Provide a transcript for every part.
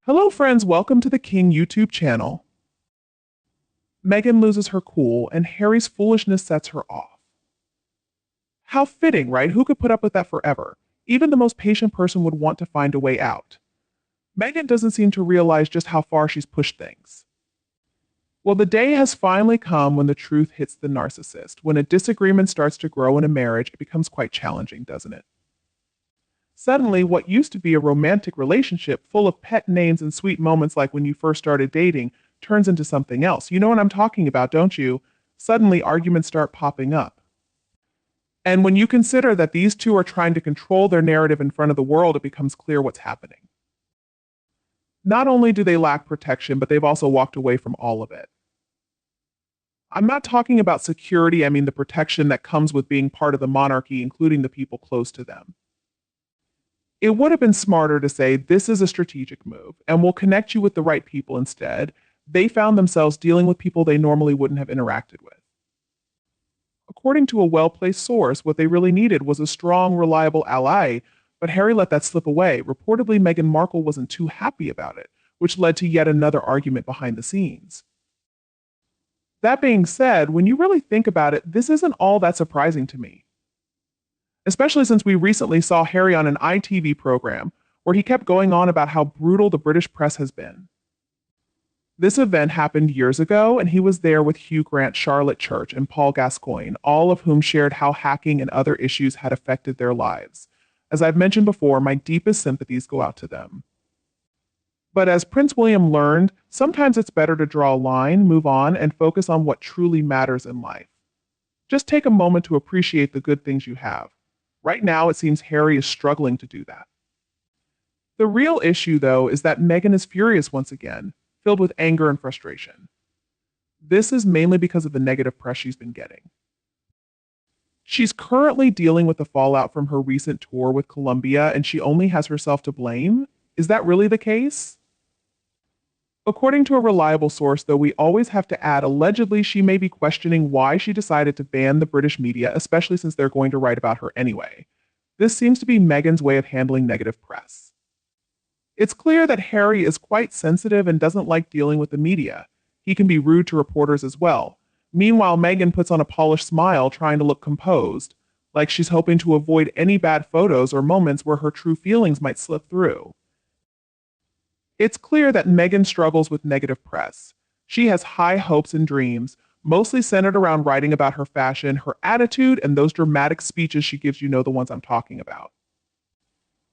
Hello friends, welcome to the King YouTube channel. Meghan loses her cool and Harry's foolishness sets her off. How fitting, right? Who could put up with that forever? Even the most patient person would want to find a way out. Meghan doesn't seem to realize just how far she's pushed things. Well, the day has finally come when the truth hits the narcissist. When a disagreement starts to grow in a marriage, it becomes quite challenging, doesn't it? Suddenly, what used to be a romantic relationship full of pet names and sweet moments like when you first started dating turns into something else. You know what I'm talking about, don't you? Suddenly, arguments start popping up. And when you consider that these two are trying to control their narrative in front of the world, it becomes clear what's happening. Not only do they lack protection, but they've also walked away from all of it. I'm not talking about security, I mean the protection that comes with being part of the monarchy, including the people close to them. It would have been smarter to say this is a strategic move and we'll connect you with the right people instead. They found themselves dealing with people they normally wouldn't have interacted with. According to a well-placed source, what they really needed was a strong, reliable ally, but Harry let that slip away. Reportedly, Meghan Markle wasn't too happy about it, which led to yet another argument behind the scenes. That being said, when you really think about it, this isn't all that surprising to me. Especially since we recently saw Harry on an ITV program where he kept going on about how brutal the British press has been. This event happened years ago, and he was there with Hugh Grant, Charlotte Church, and Paul Gascoigne, all of whom shared how hacking and other issues had affected their lives. As I've mentioned before, my deepest sympathies go out to them. But as Prince William learned, sometimes it's better to draw a line, move on, and focus on what truly matters in life. Just take a moment to appreciate the good things you have. Right now, it seems Harry is struggling to do that. The real issue, though, is that Meghan is furious once again, filled with anger and frustration. This is mainly because of the negative press she's been getting. She's currently dealing with the fallout from her recent tour with Columbia, and she only has herself to blame. Is that really the case? According to a reliable source, though, we always have to add, allegedly, she may be questioning why she decided to ban the British media, especially since they're going to write about her anyway. This seems to be Meghan's way of handling negative press. It's clear that Harry is quite sensitive and doesn't like dealing with the media. He can be rude to reporters as well. Meanwhile, Meghan puts on a polished smile, trying to look composed, like she's hoping to avoid any bad photos or moments where her true feelings might slip through. It's clear that Meghan struggles with negative press. She has high hopes and dreams, mostly centered around writing about her fashion, her attitude, and those dramatic speeches she gives, you know the ones I'm talking about.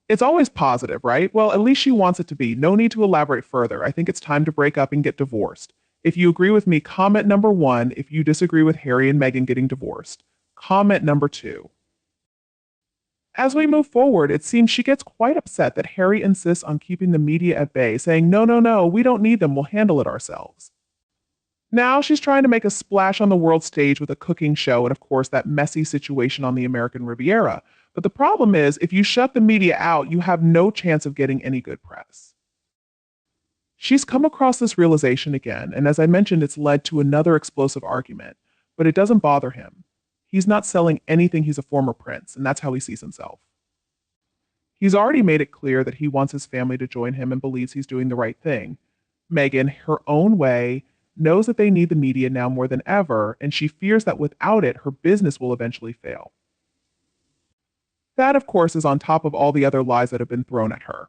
It's always positive, right? Well, at least she wants it to be. No need to elaborate further. I think it's time to break up and get divorced. If you agree with me, comment number 1. If you disagree with Harry and Meghan getting divorced, comment number 2. As we move forward, it seems she gets quite upset that Harry insists on keeping the media at bay, saying, no, we don't need them, we'll handle it ourselves. Now she's trying to make a splash on the world stage with a cooking show and, of course, that messy situation on the American Riviera. But the problem is, if you shut the media out, you have no chance of getting any good press. She's come across this realization again, and as I mentioned, it's led to another explosive argument. But it doesn't bother him. He's not selling anything, he's a former prince, and that's how he sees himself. He's already made it clear that he wants his family to join him and believes he's doing the right thing. Meghan, her own way, knows that they need the media now more than ever, and she fears that without it, her business will eventually fail. That, of course, is on top of all the other lies that have been thrown at her.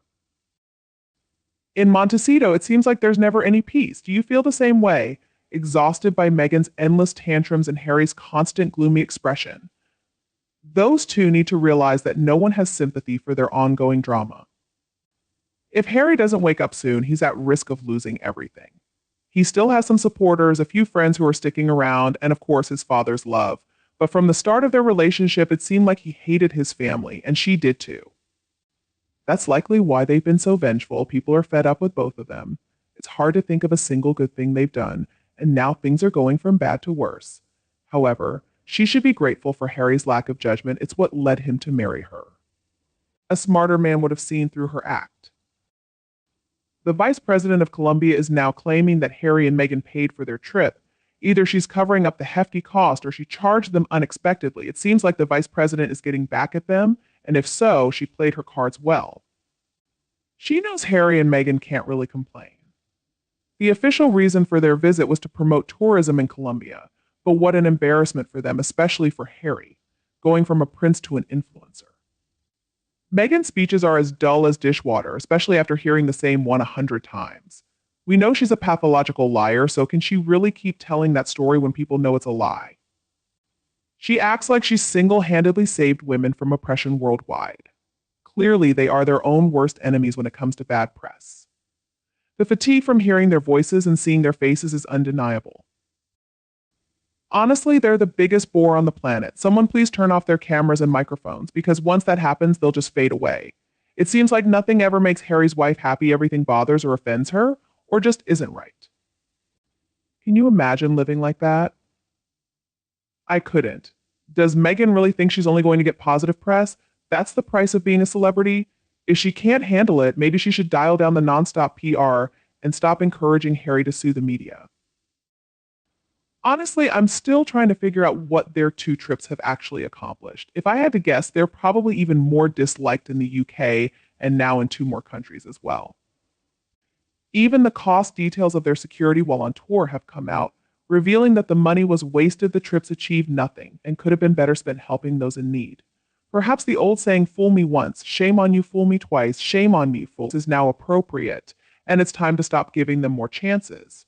In Montecito, it seems like there's never any peace. Do you feel the same way? Exhausted by Meghan's endless tantrums and Harry's constant gloomy expression. Those two need to realize that no one has sympathy for their ongoing drama. If Harry doesn't wake up soon, he's at risk of losing everything. He still has some supporters, a few friends who are sticking around, and of course his father's love. But from the start of their relationship, it seemed like he hated his family, and she did too. That's likely why they've been so vengeful. People are fed up with both of them. It's hard to think of a single good thing they've done, and now things are going from bad to worse. However, she should be grateful for Harry's lack of judgment. It's what led him to marry her. A smarter man would have seen through her act. The vice president of Columbia is now claiming that Harry and Meghan paid for their trip. Either she's covering up the hefty cost or she charged them unexpectedly. It seems like the vice president is getting back at them, and if so, she played her cards well. She knows Harry and Meghan can't really complain. The official reason for their visit was to promote tourism in Colombia, but what an embarrassment for them, especially for Harry, going from a prince to an influencer. Meghan's speeches are as dull as dishwater, especially after hearing the same one 100 times. We know she's a pathological liar, so can she really keep telling that story when people know it's a lie? She acts like she's single-handedly saved women from oppression worldwide. Clearly, they are their own worst enemies when it comes to bad press. The fatigue from hearing their voices and seeing their faces is undeniable. Honestly, they're the biggest bore on the planet. Someone please turn off their cameras and microphones, because once that happens, they'll just fade away. It seems like nothing ever makes Harry's wife happy, everything bothers or offends her, or just isn't right. Can you imagine living like that? I couldn't. Does Meghan really think she's only going to get positive press? That's the price of being a celebrity? If she can't handle it, maybe she should dial down the nonstop PR and stop encouraging Harry to sue the media. Honestly, I'm still trying to figure out what their two trips have actually accomplished. If I had to guess, they're probably even more disliked in the UK and now in two more countries as well. Even the cost details of their security while on tour have come out, revealing that the money was wasted, the trips achieved nothing, and could have been better spent helping those in need. Perhaps the old saying, fool me once, shame on you, fool me twice, shame on me, fool, is now appropriate, and it's time to stop giving them more chances.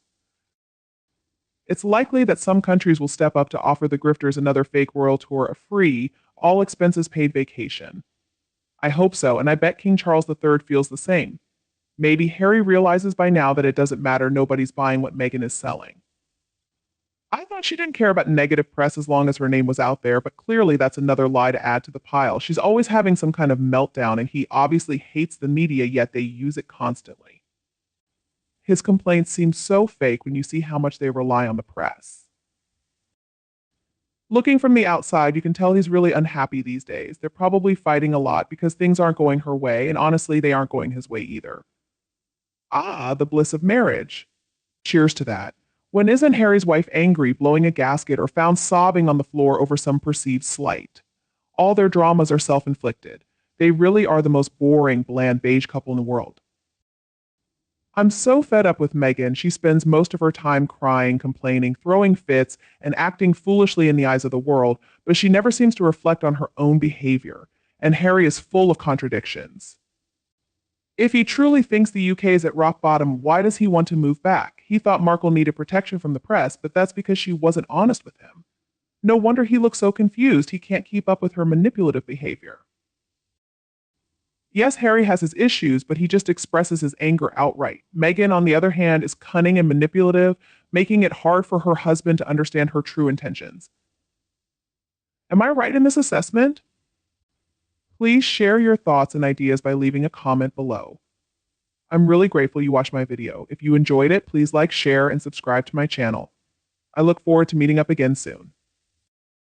It's likely that some countries will step up to offer the grifters another fake royal tour a free, all expenses paid vacation. I hope so, and I bet King Charles III feels the same. Maybe Harry realizes by now that it doesn't matter, nobody's buying what Meghan is selling. I thought she didn't care about negative press as long as her name was out there, but clearly that's another lie to add to the pile. She's always having some kind of meltdown, and he obviously hates the media, yet they use it constantly. His complaints seem so fake when you see how much they rely on the press. Looking from the outside, you can tell he's really unhappy these days. They're probably fighting a lot because things aren't going her way, and honestly, they aren't going his way either. Ah, the bliss of marriage. Cheers to that. When isn't Harry's wife angry, blowing a gasket, or found sobbing on the floor over some perceived slight? All their dramas are self-inflicted. They really are the most boring, bland, beige couple in the world. I'm so fed up with Meghan. She spends most of her time crying, complaining, throwing fits, and acting foolishly in the eyes of the world, but she never seems to reflect on her own behavior, and Harry is full of contradictions. If he truly thinks the UK is at rock bottom, why does he want to move back? He thought Markle needed protection from the press, but that's because she wasn't honest with him. No wonder he looks so confused. He can't keep up with her manipulative behavior. Yes, Harry has his issues, but he just expresses his anger outright. Meghan, on the other hand, is cunning and manipulative, making it hard for her husband to understand her true intentions. Am I right in this assessment? Please share your thoughts and ideas by leaving a comment below. I'm really grateful you watched my video. If you enjoyed it, please like, share, and subscribe to my channel. I look forward to meeting up again soon.